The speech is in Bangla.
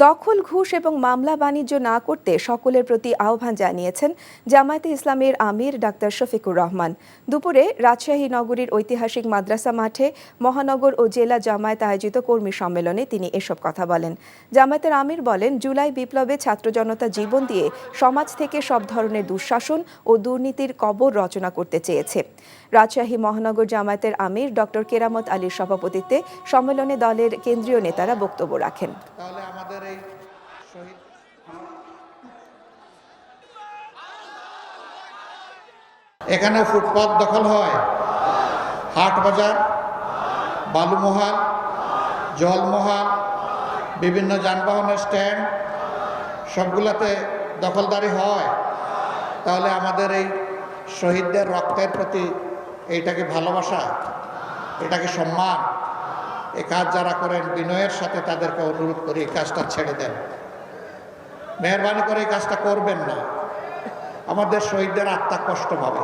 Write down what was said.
দখল, ঘুষ এবং মামলা বাণিজ্য না করতে সকলের প্রতি আহ্বান জানিয়েছেন জামায়াতে ইসলামীর আমির ডাক্তার শফিকুর রহমান। দুপুরে রাজশাহী নগরীর ঐতিহাসিক মাদ্রাসা মাঠে মহানগর ও জেলা জামায়াত আয়োজিত কর্মী সম্মেলনে তিনি এসব কথা বলেন। জামায়াতের আমির বলেন, জুলাই বিপ্লবে ছাত্র জনতা জীবন দিয়ে সমাজ থেকে সব ধরনের দুঃশাসন ও দুর্নীতির কবর রচনা করতে চেয়েছে। রাজশাহী মহানগর জামায়াতের আমির ডক্টর কেরামত আলীর সভাপতিত্বে সম্মেলনে দলের কেন্দ্রীয় নেতারা বক্তব্য রাখেন। এখানে ফুটপাত দখল হয়, হাট বাজার, বালুমহাল, জলমহাল, বিভিন্ন যানবাহনের স্ট্যান্ড সবগুলাতে দখলদারি হয়। তাহলে আমাদের এই শহীদদের রক্তের প্রতি এইটাকে ভালোবাসা, এটাকে সম্মান। এই কাজ যারা করেন বিনয়ের সাথে তাদেরকে অনুরোধ করি এই কাজটা ছেড়ে দেন, মেহরবানি করে এই কাজটা করবেন না। আমাদের শহীদদের আত্মা কষ্ট পাবে।